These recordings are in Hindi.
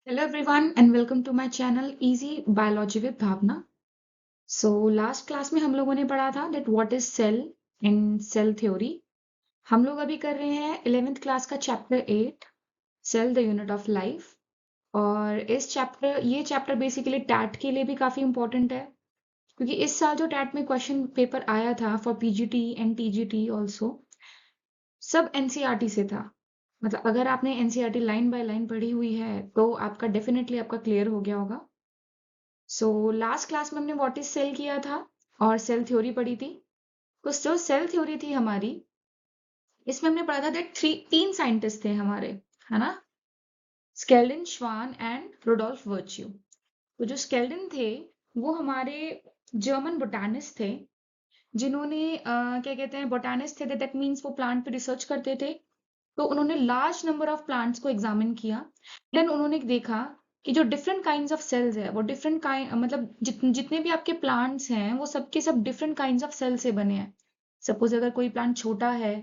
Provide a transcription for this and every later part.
Hello everyone and welcome to my channel Easy Biology with Bhavna. So last class में हम लोगों ने पढ़ा था that what is cell and cell theory. हम लोग अभी कर रहे हैं 11th क्लास का chapter 8 cell the unit of life. और ये चैप्टर बेसिकली टैट के लिए भी काफी इंपॉर्टेंट है क्योंकि इस साल जो टैट में क्वेश्चन पेपर आया था for PGT and TGT also सब एनसीईआरटी से था। मतलब अगर आपने एनसीईआरटी लाइन बाय लाइन पढ़ी हुई है तो आपका डेफिनेटली आपका क्लियर हो गया होगा। सो लास्ट क्लास में हमने व्हाट इज सेल किया था और सेल थ्योरी पढ़ी थी। तो जो सेल थ्योरी थी हमारी, इसमें हमने पढ़ा था दैट तीन साइंटिस्ट थे हमारे, है ना? स्केल्डन, श्वान एंड रुडोल्फ वर्च्यू। तो जो स्केल्डन थे वो हमारे जर्मन बोटानिस्ट थे जिन्होंने क्या कहते हैं, बोटानिस्ट थे, दैट मीन्स वो प्लांट पे रिसर्च करते थे। तो उन्होंने लार्ज नंबर ऑफ प्लांट्स को एग्जामिन किया। देन उन्होंने देखा कि जो डिफरेंट काइंड्स ऑफ सेल्स है वो डिफरेंट काइंड, मतलब जितने भी आपके प्लांट्स हैं वो सबके सब डिफरेंट काइंड्स ऑफ सेल से बने हैं। सपोज अगर कोई प्लांट छोटा है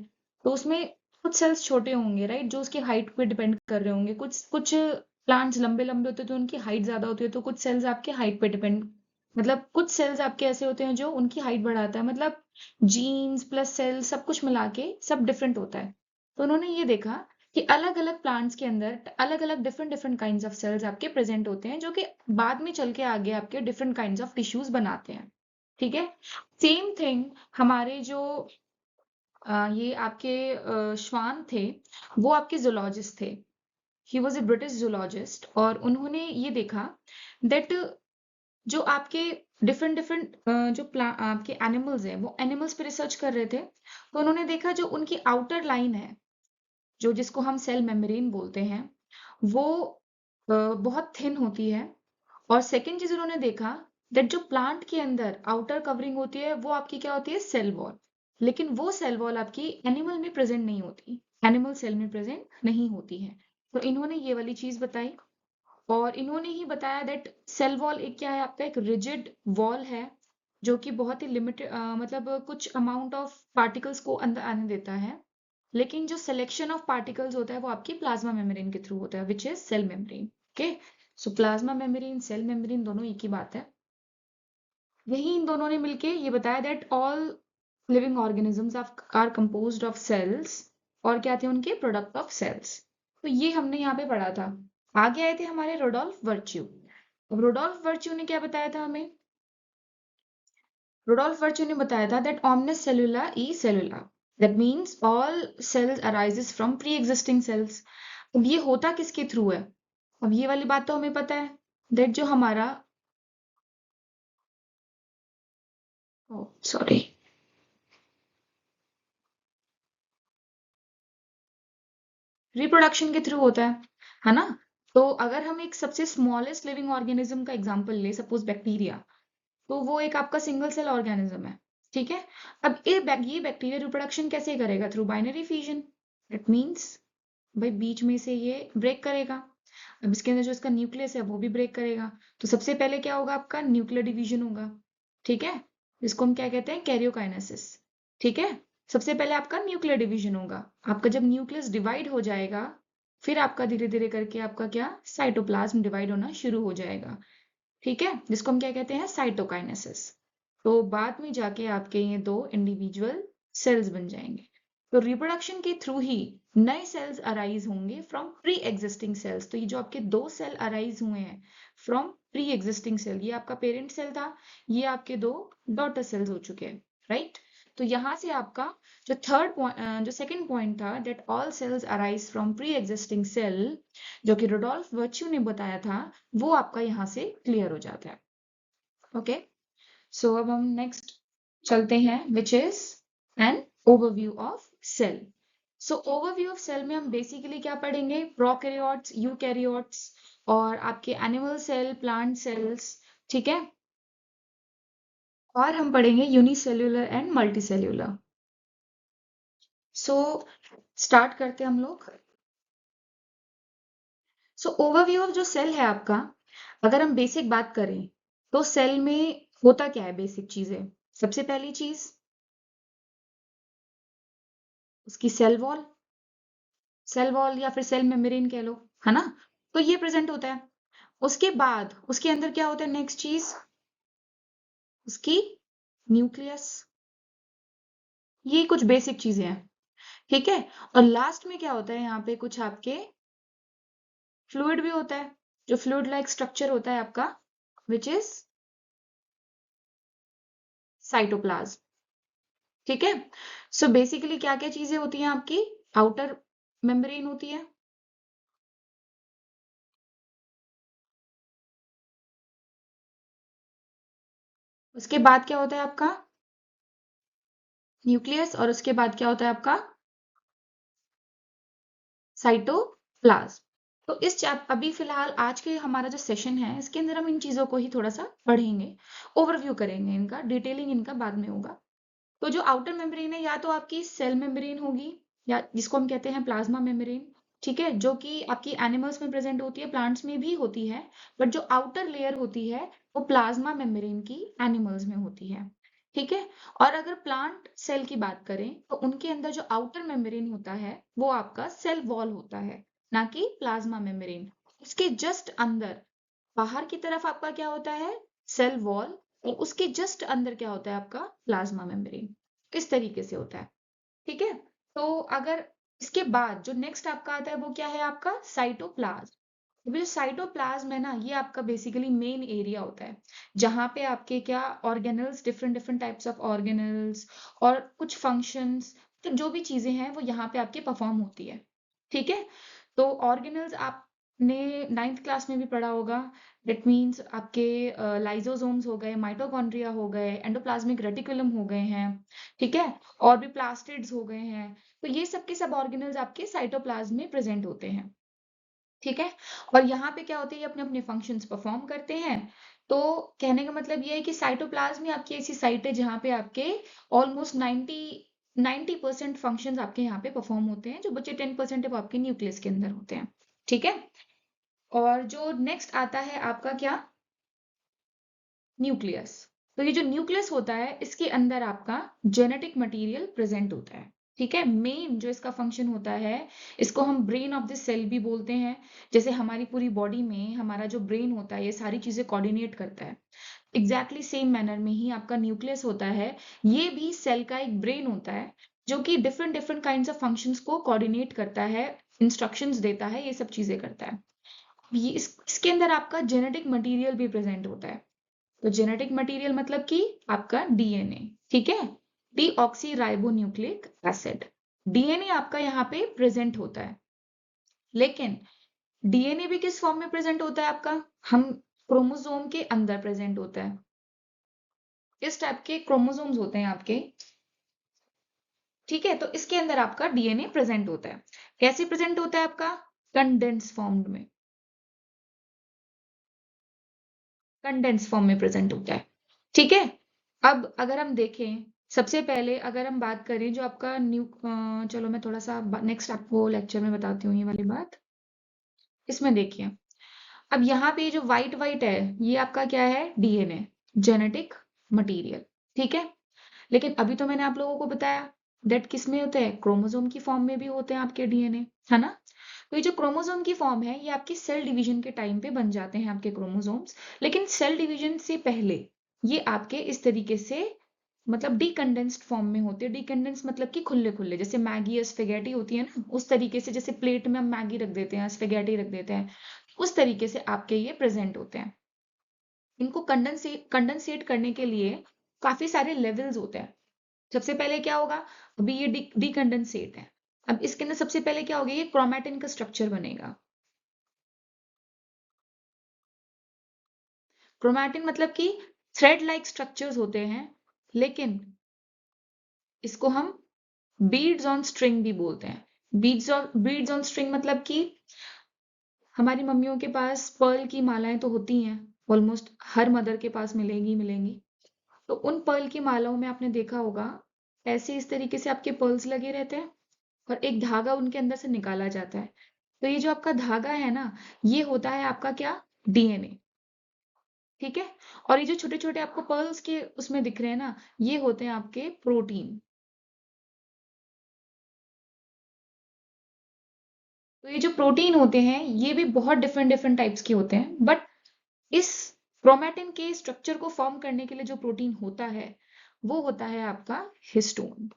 तो उसमें कुछ सेल्स छोटे होंगे, राइट, जो उसकी हाइट पे डिपेंड कर रहे होंगे। कुछ कुछ प्लांट्स लंबे लंबे होते हैं तो उनकी हाइट ज्यादा होती है, तो कुछ सेल्स आपके हाइट पे डिपेंड, मतलब कुछ सेल्स आपके ऐसे होते हैं जो उनकी हाइट बढ़ाता है। मतलब जीन्स प्लस सेल्स सब कुछ मिला के सब डिफरेंट होता है। तो उन्होंने ये देखा कि अलग अलग प्लांट्स के अंदर अलग अलग different different kinds of cells आपके प्रेजेंट होते हैं जो कि बाद में चल के आगे आपके डिफरेंट काइंड्स ऑफ टिश्यूज बनाते हैं। ठीक है। सेम थिंग हमारे जो ये आपके श्वान थे, वो आपके जूलॉजिस्ट थे। He was a British zoologist और उन्होंने ये देखा दैट जो आपके डिफरेंट डिफरेंट जो आपके एनिमल्स हैं वो एनिमल्स पे रिसर्च कर रहे थे। तो उन्होंने देखा जो उनकी आउटर लाइन है, जो जिसको हम सेल मेम्ब्रेन बोलते हैं, वो बहुत थिन होती है। और सेकंड चीज उन्होंने देखा दैट जो प्लांट के अंदर आउटर कवरिंग होती है वो आपकी क्या होती है, सेल वॉल। लेकिन वो सेल वॉल आपकी एनिमल में प्रेजेंट नहीं होती, एनिमल सेल में प्रेजेंट नहीं होती है। तो इन्होंने ये वाली चीज बताई। और इन्होंने ही बताया दैट सेल वॉल एक क्या है, आपका एक रिजिड वॉल है जो कि बहुत ही लिमिटेड, मतलब कुछ अमाउंट ऑफ पार्टिकल्स को अंदर आने देता है। लेकिन जो सिलेक्शन ऑफ पार्टिकल्स होता है वो आपकी प्लाज्मा मेम्ब्रेन के थ्रू होता है, which is cell membrane. Okay. So plasma membrane cell membrane दोनों एक ही बात है। यही इन दोनों ने मिलके ये बताया that all living organisms are composed of cells. और क्या थे उनके प्रोडक्ट ऑफ सेल्स। तो ये हमने यहाँ पे पढ़ा था। आगे आए थे हमारे रुडोल्फ वर्च्यू। अब रुडोल्फ वर्च्यू ने क्या बताया था हमें? रुडोल्फ वर्च्यू ने बताया था that omnis cellula e cellula, that means all cells arises from pre-existing cells। अब ये होता किसके थ्रू है? अब ये वाली बात तो हमें पता है दैट जो हमारा, सॉरी, रिप्रोडक्शन के थ्रू होता है ना? तो अगर हम एक सबसे स्मॉलेस्ट लिविंग ऑर्गेनिज्म का एग्जांपल ले, सपोज बैक्टीरिया, तो वो एक आपका सिंगल सेल ऑर्गेनिज्म है। ठीक है। अब ये बैक्टीरिया रिप्रोडक्शन कैसे करेगा? Through binary fission. It means भाई बीच में से ये ब्रेक करेगा। अब इसके अंदर जो इसका न्यूक्लियस है वो भी ब्रेक करेगा। तो सबसे पहले क्या होगा, आपका न्यूक्लियर डिवीजन होगा। ठीक है। इसको हम क्या कहते हैं, कैरियोकाइनेसिस। ठीक है। सबसे पहले आपका न्यूक्लियर डिवीजन होगा। आपका जब न्यूक्लियस डिवाइड हो जाएगा फिर आपका धीरे धीरे करके आपका क्या, साइटोप्लाज्म डिवाइड होना शुरू हो जाएगा। ठीक है, जिसको हम क्या कहते हैं, साइटोकाइनेसिस। तो बाद में जाके आपके ये दो इंडिविजुअल सेल्स बन जाएंगे। तो रिप्रोडक्शन के थ्रू ही नए सेल्स अराइज होंगे फ्रॉम प्री एग्जिस्टिंग सेल्स। तो ये जो आपके दो सेल अराइज हुए हैं फ्रॉम प्री एग्जिस्टिंग सेल, ये आपका पेरेंट सेल था, ये आपके दो डॉटर सेल्स हो चुके हैं, राइट। तो यहां से आपका जो थर्ड पॉइंट, जो सेकंड पॉइंट था that all cells arise from pre existing cell, जो कि रुडोल्फ वर्च्यू ने बताया था, वो आपका यहाँ से क्लियर हो जाता है। ओके। सो अब हम नेक्स्ट चलते हैं, which is an overview of cell. So overview of cell में हम बेसिकली क्या पढ़ेंगे, प्रोकैरियोट्स, यूकैरियोट्स, और आपके एनिमल सेल, प्लांट सेल्स। ठीक है। और हम पढ़ेंगे unicellular and multicellular. So start करते हैं हम लोग। सो ओवरव्यू ऑफ जो सेल है आपका, अगर हम बेसिक बात करें तो सेल में होता क्या है, बेसिक चीजें। सबसे पहली चीज उसकी सेल वॉल, सेल वॉल या फिर सेल मेम्ब्रेन कह लो, है ना? तो ये प्रेजेंट होता है। उसके बाद उसके अंदर क्या होता है नेक्स्ट चीज, उसकी न्यूक्लियस। ये कुछ बेसिक चीजें हैं, ठीक है। और लास्ट में क्या होता है, यहाँ पे कुछ आपके फ्लूइड भी होता है, जो फ्लूइड लाइक स्ट्रक्चर होता है आपका, विच इज साइटोप्लाज्म, ठीक है। सो बेसिकली क्या क्या चीजें होती हैं आपकी, आउटर मेम्ब्रेन होती है, उसके बाद क्या होता है आपका न्यूक्लियस, और उसके बाद क्या होता है आपका साइटोप्लाज्म। तो इस चैप अभी फिलहाल आज के हमारा जो सेशन है इसके अंदर हम इन चीजों को ही थोड़ा सा पढ़ेंगे, ओवरव्यू करेंगे, इनका डिटेलिंग इनका बाद में होगा। तो जो आउटर मेम्ब्रेन है या तो आपकी सेल मेम्ब्रेन होगी, या जिसको हम कहते हैं प्लाज्मा मेम्ब्रेन, ठीक है, जो कि आपकी एनिमल्स में प्रेजेंट होती है, प्लांट्स में भी होती है, बट जो आउटर लेयर होती है वो प्लाज्मा मेम्ब्रेन की एनिमल्स में होती है, ठीक है। और अगर प्लांट सेल की बात करें तो उनके अंदर जो आउटर मेम्ब्रेन होता है वो आपका सेल वॉल होता है, ना कि प्लाज्मा मेम्ब्रेन। इसके जस्ट अंदर बाहर की तरफ आपका क्या होता है, सेल वॉल, और उसके जस्ट अंदर क्या होता है आपका प्लाज्मा मेम्ब्रेन। इस तरीके से होता है, ठीक है। तो अगर इसके बाद जो नेक्स्ट आपका आता है वो क्या है आपका साइटोप्लाज्म। तो जो साइटोप्लाज्म है ना, ये आपका बेसिकली मेन एरिया होता है जहाँ पे आपके क्या organelles, different different types of organelles और कुछ फंक्शंस, तो जो भी चीजें हैं वो यहाँ पे आपके परफॉर्म होती है, ठीक है। तो ऑर्गेनल्स आपने नाइन्थ क्लास में भी पढ़ा होगा, दैट मीन्स आपके लाइजोसोम्स हो गए, माइटोकॉन्ड्रिया हो गए, एंडोप्लाज्मिक रेटिकुलम हो गए हैं, ठीक है, और भी प्लास्टिड्स हो गए हैं। तो ये सब के सब ऑर्गेनल्स आपके साइटोप्लाज्म में प्रेजेंट होते हैं, ठीक है। और यहाँ पे क्या होते हैं, ये अपने अपने फंक्शंस परफॉर्म करते हैं। तो कहने का मतलब ये है कि साइटोप्लाज्म में आपकी ऐसी साइट है जहाँ पे आपके ऑलमोस्ट 90% फंक्शंस आपके यहाँ पे परफॉर्म होते हैं, जो बचे 10% है वो आपके न्यूक्लियस के अंदर होते हैं, ठीक है। और जो नेक्स्ट आता है आपका क्या, न्यूक्लियस। तो ये जो न्यूक्लियस होता है इसके अंदर आपका जेनेटिक मटेरियल प्रेजेंट होता है, ठीक है। मेन जो इसका फंक्शन होता है, इसको हम ब्रेन ऑफ द सेल भी बोलते हैं। जैसे हमारी पूरी बॉडी में हमारा जो ब्रेन होता है ये सारी चीजें कोऑर्डिनेट करता है, एग्जैक्टली सेम मैनर में ही आपका न्यूक्लियस होता है, ये भी सेल का एक ब्रेन होता है, जो कि different different kinds of functions को कोऑर्डिनेट करता है, इंस्ट्रक्शंस देता है, ये सब चीजें करता है। ये इसके अंदर आपका जेनेटिक मटेरियल भी प्रेजेंट होता है। तो जेनेटिक मटेरियल मतलब कि आपका डीएनए, ठीक है, deoxy ribo nucleic acid. DNA आपका यहाँ पे प्रेजेंट होता है, लेकिन डीएनए भी किस फॉर्म में प्रेजेंट होता है आपका, हम क्रोमोसोम के अंदर प्रेजेंट होता है। इस टाइप के क्रोमोसोम्स होते हैं आपके, ठीक है। तो इसके अंदर आपका डीएनए प्रेजेंट होता है। कैसे प्रेजेंट होता है आपका, कंडेंस फॉर्म में, कंडेंस फॉर्म में प्रेजेंट होता है, ठीक है। अब अगर हम देखें, सबसे पहले अगर हम बात करें जो आपका चलो मैं थोड़ा सा नेक्स्ट आपको लेक्चर में बताती हूँ ये वाली बात। इसमें देखिए, अब यहाँ पे जो व्हाइट व्हाइट है ये आपका क्या है, डीएनए, जेनेटिक मटेरियल, ठीक है। लेकिन अभी तो मैंने आप लोगों को बताया दैट किस में होते हैं, क्रोमोसोम की फॉर्म में भी होते हैं आपके डीएनए, है ना। तो ये जो क्रोमोसोम की फॉर्म है ये आपकी सेल डिवीजन के टाइम पे बन जाते हैं आपके क्रोमोसोम्स, लेकिन सेल डिवीजन से पहले ये आपके इस तरीके से मतलब डीकंडेंस्ड फॉर्म में होते हैं। डीकंडेंस मतलब कि खुले खुले, जैसे मैगी या स्पेगेटी होती है ना, उस तरीके से, जैसे प्लेट में हम मैगी रख देते हैं, स्पेगेटी रख देते हैं, उस तरीके से आपके ये प्रेजेंट होते हैं। इनको कंडेंसेट करने के लिए काफी सारे लेवल्स होते हैं। सबसे पहले क्या होगा, अभी ये डीकंडेंसेट है, अब इसके अंदर सबसे पहले क्या होगा, ये क्रोमैटिन का स्ट्रक्चर बनेगा। क्रोमैटिन मतलब कि थ्रेड लाइक स्ट्रक्चर्स होते हैं, लेकिन इसको हम बीड्स ऑन स्ट्रिंग भी बोलते हैं। बीड्स ऑन स्ट्रिंग मतलब कि हमारी मम्मियों के पास पर्ल की मालाएं तो होती हैं, ऑलमोस्ट हर मदर के पास मिलेंगी मिलेंगी। तो उन पर्ल की मालाओं में आपने देखा होगा ऐसे इस तरीके से आपके पर्ल्स लगे रहते हैं, और एक धागा उनके अंदर से निकाला जाता है। तो ये जो आपका धागा है ना, ये होता है आपका क्या, डीएनए, ठीक है। और ये जो छोटे छोटे आपको पर्ल्स के उसमें दिख रहे हैं ना, ये होते हैं आपके प्रोटीन। तो ये जो प्रोटीन होते हैं ये भी बहुत डिफरेंट डिफरेंट टाइप्स के होते हैं, बट इस क्रोमैटिन के स्ट्रक्चर को फॉर्म करने के लिए जो प्रोटीन होता है वो होता है आपका हिस्टोन।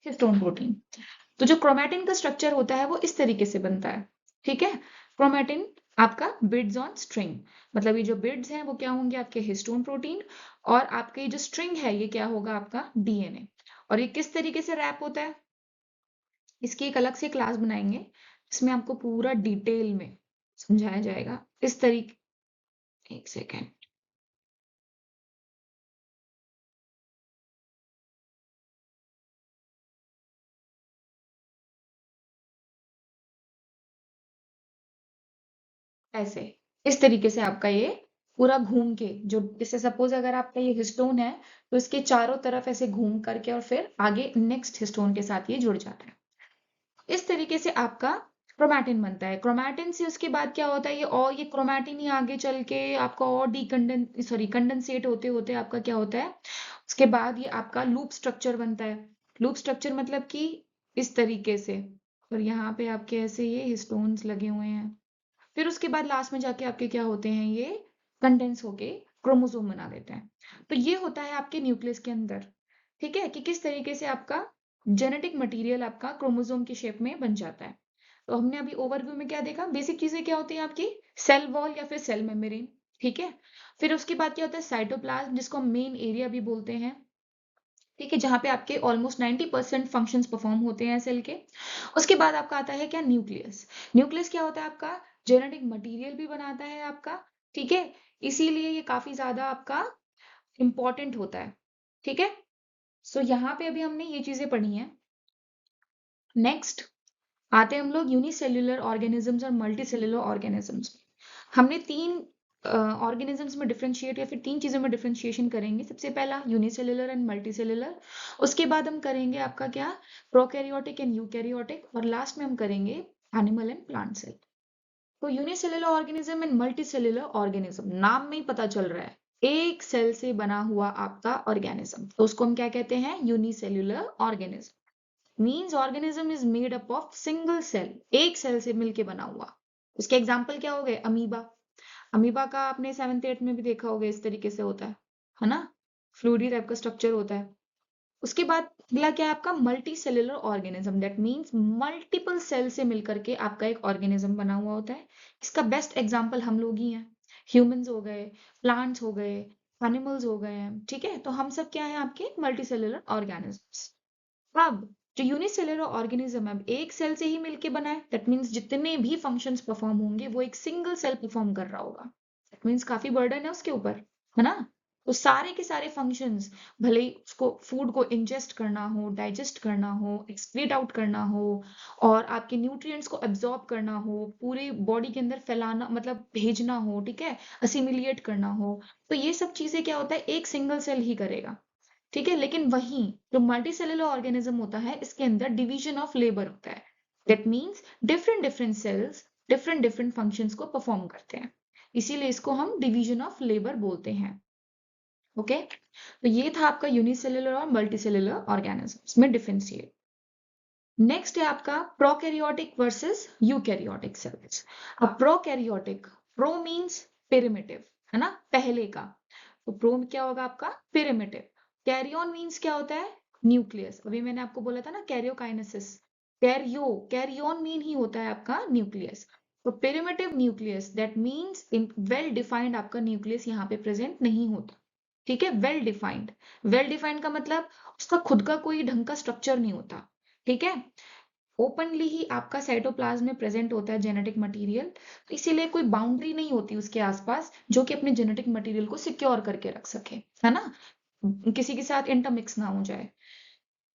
Histone protein. तो जो क्रोमैटिन का स्ट्रक्चर होता है वो इस तरीके से बनता है, ठीक है। क्रोमैटिन आपका बिड्स ऑन स्ट्रिंग, मतलब ये जो बिड्स हैं वो क्या होंगे आपके हिस्टोन प्रोटीन, और आपके ये जो स्ट्रिंग है ये क्या होगा आपका डीएनए। और ये किस तरीके से रैप होता है, इसकी एक अलग से क्लास बनाएंगे इसमें आपको पूरा डिटेल में समझाया जाएगा इस तरीके। एक सेकेंड। ऐसे इस तरीके से आपका ये पूरा घूम के, जो जैसे सपोज अगर आपका ये हिस्टोन है तो इसके चारों तरफ ऐसे घूम करके और फिर आगे नेक्स्ट हिस्टोन के साथ ये जुड़ जाता है। इस तरीके से आपका क्रोमैटिन बनता है। क्रोमैटिन से उसके बाद क्या होता है, ये क्रोमैटिन ही आगे चल के आपका और कंडेंसेट होते होते आपका क्या होता है, उसके बाद ये आपका लूप स्ट्रक्चर बनता है। लूप स्ट्रक्चर मतलब कि इस तरीके से, और यहाँ पे आपके ऐसे ये हिस्टोन्स लगे हुए हैं। फिर उसके बाद लास्ट में जाके आपके क्या होते हैं, ये कंडेंस होके क्रोमोसोम बना देते हैं। तो ये होता है आपके न्यूक्लियस के अंदर, ठीक है, कि किस तरीके से आपका जेनेटिक मटेरियल आपका क्रोमोसोम की शेप में बन जाता है। तो हमने अभी ओवरव्यू में क्या देखा, बेसिक चीजें क्या होती हैं आपकी, सेल वॉल या फिर सेल मेम्ब्रेन, ठीक है। फिर उसके बाद क्या होता है साइटोप्लाज्म, जिसको हम मेन एरिया भी बोलते हैं, ठीक है, जहाँ पे आपके ऑलमोस्ट 90% फंक्शंस परफॉर्म होते हैं सेल के। उसके बाद आपका आता है क्या, न्यूक्लियस। न्यूक्लियस क्या होता है आपका, जेनेटिक मटेरियल भी बनाता है आपका, ठीक है, इसीलिए ये काफी ज्यादा आपका इंपॉर्टेंट होता है, ठीक है। सो यहाँ पे अभी हमने ये चीजें पढ़ी हैं। नेक्स्ट आते हैं हम लोग यूनिसेल्युलर ऑर्गेनिजम्स और मल्टीसेल्युलर ऑर्गेनिजम्स। हमने तीन ऑर्गेनिजम्स में डिफरेंशिएट या फिर तीन चीजों में डिफरेंशिएशन करेंगे। सबसे पहला यूनिसेल्युलर एंड मल्टीसेल्युलर, उसके बाद हम करेंगे आपका क्या, प्रोकैरियोटिक एंड यूकैरियोटिक, और लास्ट में हम करेंगे एनिमल एंड प्लांट सेल। तो unicellular organism and multicellular organism, नाम में ही पता चल रहा है एक सेल से बना हुआ आपका ऑर्गेनिज्म, तो उसको हम क्या कहते हैं, unicellular organism. Means organism is made up of single cell, एक सेल से मिलके बना हुआ। उसके एग्जाम्पल क्या हो गए, अमीबा। अमीबा का आपने 7th 8th में भी देखा होगा, इस तरीके से होता है ना, फ्लूइडी टाइप का स्ट्रक्चर होता है। उसके बाद अगला क्या है आपका, multi cellular organism, that means multiple cell से मिलकर के आपका एक ऑर्गेनिज्म बना हुआ होता है। इसका बेस्ट एग्जाम्पल हम लोग ही हैं, ह्यूमंस हो गए, प्लांट्स हो गए, एनिमल्स हो गए हैं, ठीक है। तो हम सब क्या है आपके मल्टी सेलुलर ऑर्गेनिजम्स। अब जो यूनिसेलुलर ऑर्गेनिज्म है एक सेल से ही मिलके बना है, दैट मीन्स जितने भी फंक्शंस परफॉर्म होंगे वो एक सिंगल सेल परफॉर्म कर रहा होगा। दैट मीन्स काफी बर्डन है उसके ऊपर, है ना। तो सारे के सारे फंक्शंस, भले ही उसको फूड को इंजेस्ट करना हो, डाइजेस्ट करना हो, एक्सक्रीट आउट करना हो, और आपके न्यूट्रिएंट्स को एब्जॉर्ब करना हो, पूरे बॉडी के अंदर फैलाना मतलब भेजना हो, ठीक है, असिमिलिएट करना हो, तो ये सब चीजें क्या होता है एक सिंगल सेल ही करेगा, ठीक है। लेकिन वहीं जो मल्टी सेलुलर ऑर्गेनिज्म होता है इसके अंदर डिवीजन ऑफ लेबर होता है, that means different different cells different different functions को परफॉर्म करते हैं, इसीलिए इसको हम डिवीजन ऑफ लेबर बोलते हैं। ओके, तो ये था आपका यूनिसेलुलर और मल्टीसेलुलर ऑर्गेनिजम्स में डिफरेंशिएट। नेक्स्ट है आपका प्रोकैरियोटिक वर्सेस यूकैरियोटिक सेल्स। अब प्रोकैरियोटिक, प्रो मीन्स प्रिमिटिव, है ना, पहले का, तो प्रो क्या होगा आपका प्रिमिटिव। कैरियन मीन्स क्या होता है, न्यूक्लियस। अभी मैंने आपको बोला था ना कैरियोकाइनेसिस, कैरियन मीन ही होता है आपका न्यूक्लियस। तो primitive nucleus, that means in well defined आपका न्यूक्लियस यहाँ पे प्रेजेंट नहीं होता, ठीक है। वेल डिफाइंड, वेल डिफाइंड का मतलब उसका खुद का कोई ढंग का स्ट्रक्चर नहीं होता, ठीक है। ओपनली ही आपका साइटोप्लाज्म में प्रेजेंट होता है जेनेटिक मटेरियल, तो इसीलिए कोई बाउंड्री नहीं होती उसके आसपास जो कि अपने जेनेटिक मटेरियल को सिक्योर करके रख सके, है ना, किसी के साथ इंटरमिक्स ना हो जाए।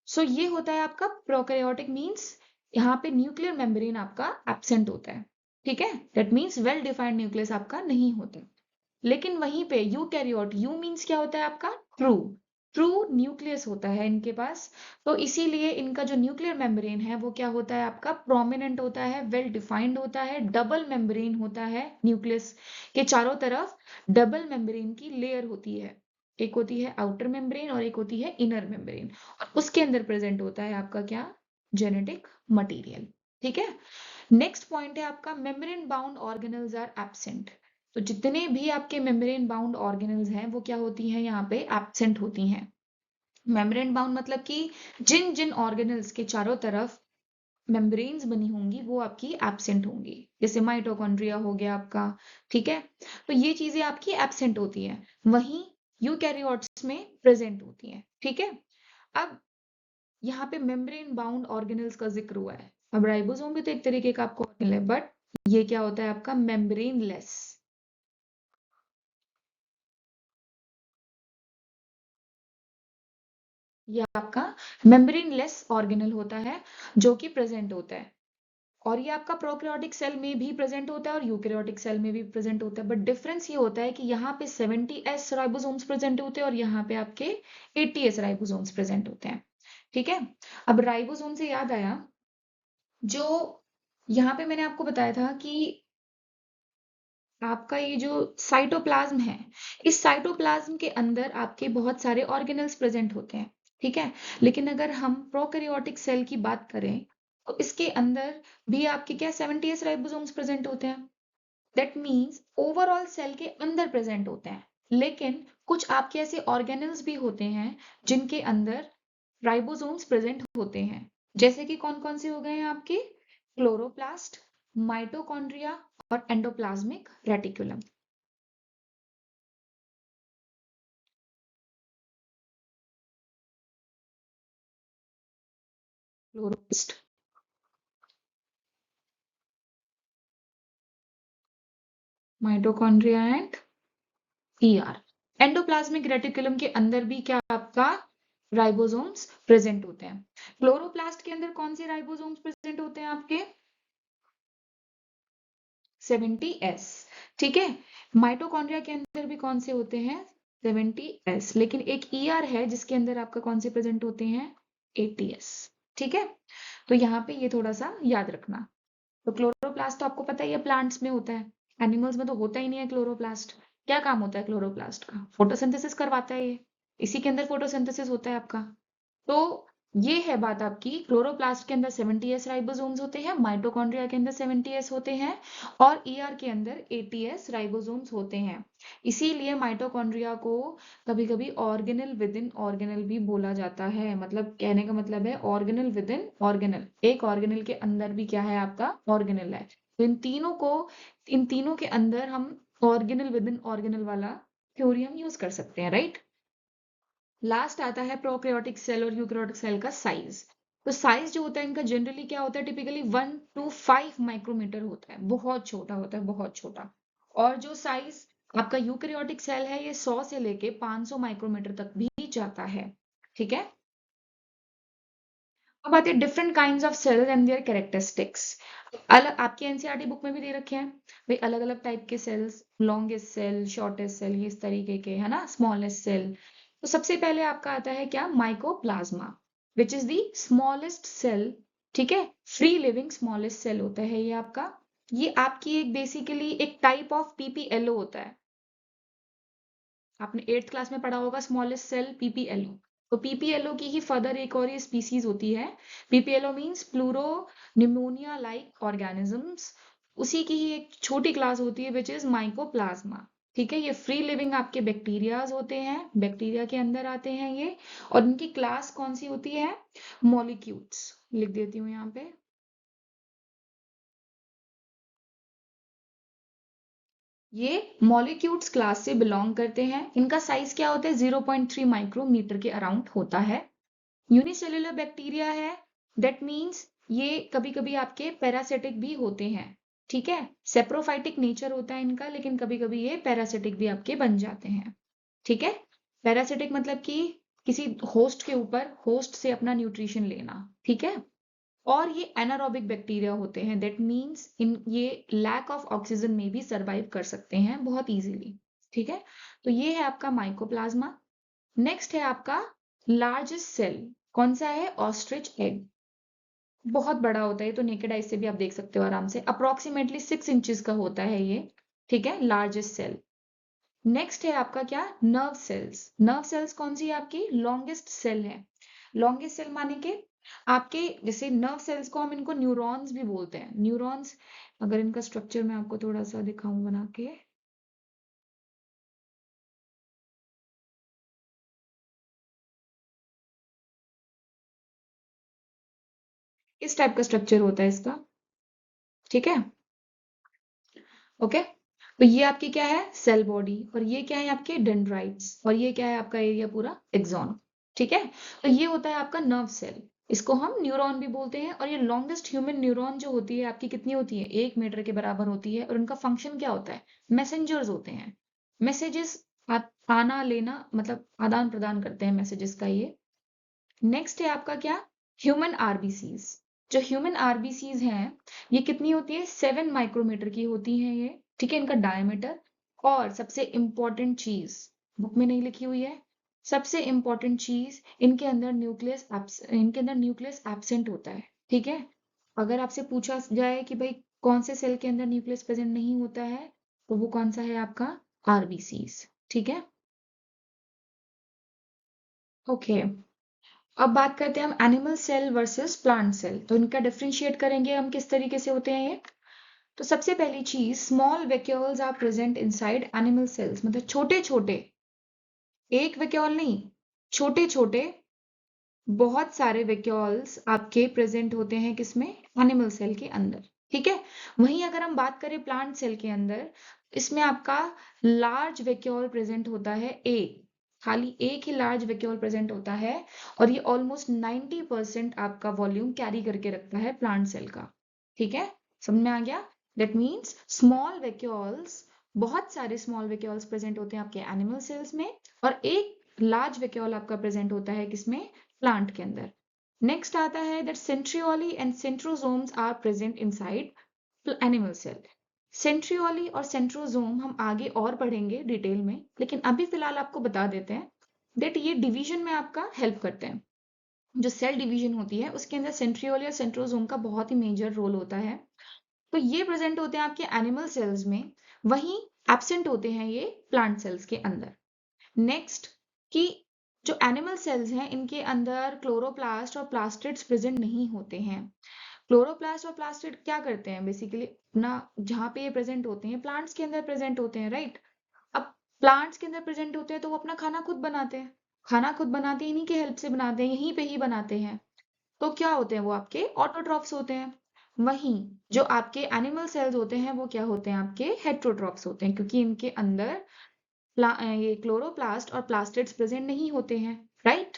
सो ये होता है आपका प्रोकैरियोटिक मींस, यहाँ पे न्यूक्लियर मेम्ब्रेन आपका एब्सेंट होता है, ठीक है, that means well defined nucleus आपका नहीं होता। लेकिन वहीं पे यूकैरियोट, यू मीन्स क्या होता है आपका, ट्रू, ट्रू न्यूक्लियस होता है इनके पास। तो इसीलिए इनका जो न्यूक्लियर मेम्ब्रेन है वो क्या होता है आपका, प्रोमिनेंट होता है, वेल डिफाइंड होता है, डबल मेम्ब्रेन होता है, न्यूक्लियस के चारों तरफ डबल मेम्ब्रेन की लेयर होती है, एक होती है आउटर मेम्ब्रेन और एक होती है इनर मेम्ब्रेन, और उसके अंदर प्रेजेंट होता है आपका क्या, जेनेटिक मटीरियल, ठीक है। नेक्स्ट पॉइंट है आपका membrane bound organelles are absent. तो जितने भी आपके मेम्ब्रेन बाउंड ऑर्गेनल्स हैं वो क्या होती हैं, यहाँ पे एब्सेंट होती हैं। मेम्ब्रेन बाउंड मतलब कि जिन जिन ऑर्गेनल्स के चारों तरफ मेम्ब्रेन्स बनी होंगी वो आपकी एब्सेंट होंगी, जैसे माइटोकॉन्ड्रिया हो गया आपका, ठीक है। तो ये चीजें आपकी एब्सेंट होती हैं, वहीं यूकैरियोट्स में प्रेजेंट होती हैं, ठीक है। अब यहाँ पे मेम्ब्रेन बाउंड ऑर्गेनल्स का जिक्र हुआ है। अब राइबोसोम भी तो एक तरीके का आपको ऑर्गेनल है, बट ये क्या होता है आपका मेम्ब्रेन लेस। ये आपका मेम्ब्रेन लेस ऑर्गेनल होता है जो कि प्रेजेंट होता है, और ये आपका प्रोकैरियोटिक सेल में भी प्रेजेंट होता है और यूकैरियोटिक सेल में भी प्रेजेंट होता है। बट डिफरेंस ये होता है कि यहाँ पे 70s राइबोसोम्स प्रेजेंट होते हैं और यहाँ पे आपके 80s राइबोसोम्स प्रेजेंट होते हैं, ठीक है। अब राइबोसोम से याद आया, जो यहाँ पे मैंने आपको बताया था कि आपका ये जो साइटोप्लाज्म है, इस साइटोप्लाज्म के अंदर आपके बहुत सारे ऑर्गेनल्स प्रेजेंट होते हैं, ठीक है। लेकिन अगर हम प्रोकैरियोटिक सेल की बात करें तो इसके अंदर भी आपके क्या 70s राइबोसोम्स प्रेजेंट होते हैं। दैट मीन्स ओवरऑल सेल के अंदर प्रेजेंट होते हैं, लेकिन कुछ आपके ऐसे ऑर्गेनल्स भी होते हैं जिनके अंदर राइबोसोम्स प्रेजेंट होते हैं, जैसे कि कौन कौन से हो गए हैं आपके क्लोरोप्लास्ट, माइटोकॉन्ड्रिया और endoplasmic reticulum. Chloroplast, mitochondria and ER. Endoplasmic reticulum के अंदर भी क्या आपका राइबोसोम्स प्रेजेंट होते हैं। क्लोरोप्लास्ट के अंदर कौन से राइबोसोम्स प्रेजेंट होते हैं आपके 70s, ठीक है। माइटोकॉन्ड्रिया के अंदर भी कौन से होते हैं 70s, लेकिन एक ईआर है जिसके अंदर आपका कौन से प्रेजेंट होते हैं 80s, ठीक है। तो यहाँ पे ये थोड़ा सा याद रखना। तो क्लोरोप्लास्ट तो आपको पता ही है प्लांट्स में होता है, एनिमल्स में तो होता ही नहीं है क्लोरोप्लास्ट। क्या काम होता है क्लोरोप्लास्ट का, फोटोसिंथेसिस करवाता है ये, इसी के अंदर फोटोसिंथेसिस होता है आपका। तो ये है बात आपकी, क्लोरोप्लास्ट के अंदर 70s राइबोसोम्स होते हैं, माइटोकॉन्ड्रिया के अंदर 70s होते हैं और ईआर के अंदर 80s राइबोसोम्स होते हैं। इसीलिए माइटोकॉन्ड्रिया को कभी कभी ऑर्गेनल विद इन ऑर्गेनल भी बोला जाता है, मतलब कहने का मतलब है ऑर्गेनल विद इन ऑर्गेनल, एक ऑर्गेनल के अंदर भी क्या है आपका ऑर्गेनल है। तो इन तीनों के अंदर हम ऑर्गेनल विद इन ऑर्गेनल वाला थ्योरी हम यूज कर सकते हैं, राइट। लास्ट आता है प्रोकैरियोटिक सेल और यूकैरियोटिक सेल का साइज। तो साइज जो होता है इनका जनरली क्या होता है, टिपिकली 1 to 5 माइक्रोमीटर होता है, बहुत छोटा होता है, बहुत छोटा। और जो साइज आपका यूकैरियोटिक सेल है ये 100 से लेके 500 माइक्रोमीटर तक भी जाता है, ठीक है। अब आते हैं different kinds of cells and their characteristics. अलग आपके एनसीईआरटी बुक में भी दे रखे हैं भाई, अलग अलग टाइप के cells, longest cell, shortest cell, ये इस तरीके के है ना, स्मॉलेस्ट सेल। तो सबसे पहले आपका आता है क्या mycoplasma, which is the smallest cell, ठीक है। फ्री लिविंग स्मॉलेस्ट सेल होता है ये आपका। ये आपकी एक बेसिकली एक टाइप ऑफ पीपीएलओ होता है। आपने 8th क्लास में पढ़ा होगा स्मॉलेस्ट सेल पीपीएलओ। तो पीपीएलओ की ही फर्दर एक और ये स्पीसीज होती है। PPLO means pleuro pneumonia like organisms, उसी की ही एक छोटी क्लास होती है विच इज माइकोप्लाज्मा, ठीक है। ये फ्री लिविंग आपके बैक्टीरियाज होते हैं, बैक्टीरिया के अंदर आते हैं ये। और इनकी क्लास कौन सी होती है, मॉलिक्यूल्स, लिख देती हूँ यहाँ पे। ये मॉलिक्यूल्स क्लास से बिलोंग करते हैं। इनका साइज क्या होता है 0.3 माइक्रोमीटर के अराउंड होता है। यूनिसेल्युलर बैक्टीरिया है, दैट मीन्स ये कभी कभी आपके पैरासिटिक भी होते हैं, ठीक है। सेप्रोफाइटिक नेचर होता है इनका, लेकिन कभी कभी ये पैरासिटिक भी आपके बन जाते हैं, ठीक है। पैरासिटिक मतलब कि किसी होस्ट के ऊपर होस्ट से अपना न्यूट्रिशन लेना, ठीक है। और ये एनारोबिक बैक्टीरिया होते हैं, दैट मीन्स इन ये लैक ऑफ ऑक्सीजन में भी सरवाइव कर सकते हैं बहुत इजीली, ठीक है। तो ये है आपका माइकोप्लाज्मा। नेक्स्ट है आपका लार्जेस्ट सेल, कौन सा है ऑस्ट्रिच एग। बहुत बड़ा होता है, तो नेकेड आई से भी आप देख सकते हो आराम से, अप्रोक्सीमेटली 6 इंचेस का होता है ये, ठीक है, लार्जेस्ट सेल। नेक्स्ट है आपका क्या नर्व सेल्स। नर्व सेल्स कौन सी है आपकी लॉन्गेस्ट सेल है। लॉन्गेस्ट सेल माने के आपके जैसे नर्व सेल्स को हम इनको न्यूरॉन्स भी बोलते हैं। न्यूरॉन्स, अगर इनका स्ट्रक्चर मैं आपको थोड़ा सा दिखाऊं बना के, इस टाइप का स्ट्रक्चर होता है इसका, ठीक है। ओके, तो ये आपकी क्या है, सेल बॉडी, और ये क्या है आपके डेंड्राइट्स, और ये क्या है आपका एरिया पूरा एक्सॉन, ठीक है। तो ये होता है आपका नर्व सेल, इसको हम न्यूरॉन भी बोलते हैं। और ये लॉन्गेस्ट ह्यूमन न्यूरॉन जो होती है आपकी कितनी होती है, 1 मीटर के बराबर होती है। और उनका फंक्शन क्या होता है, मैसेंजर्स होते हैं, मैसेजेस आना लेना, मतलब आदान प्रदान करते हैं मैसेजेस का ये। नेक्स्ट है आपका क्या, ह्यूमन आरबीसीज। जो ह्यूमन आरबीसीज हैं, ये कितनी होती है, 7 माइक्रोमीटर की होती हैं ये, ठीक है, इनका डायमीटर। और सबसे इंपॉर्टेंट चीज बुक में नहीं लिखी हुई है, सबसे इंपॉर्टेंट चीज, इनके अंदर न्यूक्लियस एब्सेंट होता है, ठीक है। अगर आपसे पूछा जाए कि भाई कौन से सेल के अंदर न्यूक्लियस प्रेजेंट नहीं होता है, तो वो कौन सा है आपका, आरबीसीज, ठीक है। ओके, अब बात करते हैं हम animal cell versus plant cell. तो इनका डिफरेंशिएट करेंगे हम, किस तरीके से होते हैं ये। तो सबसे पहली चीज, small vacuoles are present inside animal cells, मतलब छोटे छोटे, एक वैक्यूल नहीं, छोटे छोटे बहुत सारे वैक्यूल्स आपके प्रेजेंट होते हैं किसमें, एनिमल सेल के अंदर, ठीक है। वहीं अगर हम बात करें प्लांट सेल के अंदर, इसमें आपका लार्ज वैक्यूल प्रेजेंट होता है, एक, खाली एक ही लार्ज वैक्यूल प्रेजेंट होता है। और ये ऑलमोस्ट 90% आपका वॉल्यूम कैरी करके रखता है प्लांट सेल का, ठीक है। समझ में आ गया, दैट मीन्स स्मॉल वैक्यूल्स, बहुत सारे स्मॉल वैक्यूल्स प्रेजेंट होते हैं आपके एनिमल सेल्स में, और एक लार्ज वैक्यूल आपका प्रेजेंट होता है किसमें, प्लांट के अंदर। नेक्स्ट आता है that centrioles and centrosomes are present inside animal cell. Centrioles और सेंट्रोसोम हम आगे और पढ़ेंगे डिटेल में, लेकिन अभी फिलहाल आपको बता देते हैं दैट ये डिवीजन में आपका हेल्प करते हैं। जो सेल डिवीजन होती है उसके अंदर सेंट्रियोली और सेंट्रोसोम का बहुत ही मेजर रोल होता है। तो ये प्रेजेंट होते हैं आपके एनिमल सेल्स में, वहीं एब्सेंट होते हैं ये प्लांट सेल्स के अंदर। नेक्स्ट, कि जो एनिमल सेल्स हैं इनके अंदर क्लोरोप्लास्ट और प्लास्टिड्स प्रेजेंट नहीं होते हैं। क्लोरोप्लास्ट और प्लास्टिड क्या करते हैं बेसिकली, ना जहाँ पे ये प्रेजेंट होते हैं प्लांट्स के अंदर प्रेजेंट होते हैं, राइट। अब प्लांट्स के अंदर प्रेजेंट होते हैं तो वो अपना खाना खुद बनाते हैं, खाना खुद बनाते हैं, इन्हीं के हेल्प से बनाते हैं, यहीं पे ही बनाते हैं। तो क्या होते हैं वो आपके ऑटोट्रॉफ्स होते हैं। वहीं जो आपके एनिमल सेल्स होते हैं वो क्या होते हैं, आपके हेट्रोट्रॉफ्स होते हैं, क्योंकि इनके अंदर ये क्लोरोप्लास्ट और प्लास्टिड्स प्रेजेंट नहीं होते हैं, राइट।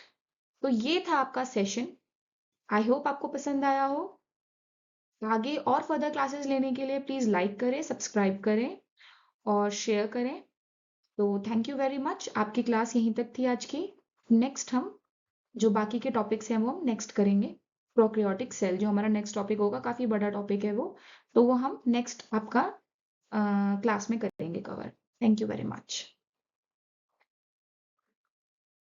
तो ये था आपका सेशन, आई होप आपको पसंद आया हो। आगे और फर्दर क्लासेस लेने के लिए प्लीज लाइक करें, सब्सक्राइब करें और शेयर करें। तो थैंक यू वेरी मच, आपकी क्लास यहीं तक थी आज की। नेक्स्ट हम जो बाकी के टॉपिक्स हैं वो हम नेक्स्ट करेंगे। प्रोकैरियोटिक सेल जो हमारा नेक्स्ट टॉपिक होगा, काफी बड़ा टॉपिक है वो, तो वो हम नेक्स्ट आपका क्लास में करेंगे cover. Thank you very much.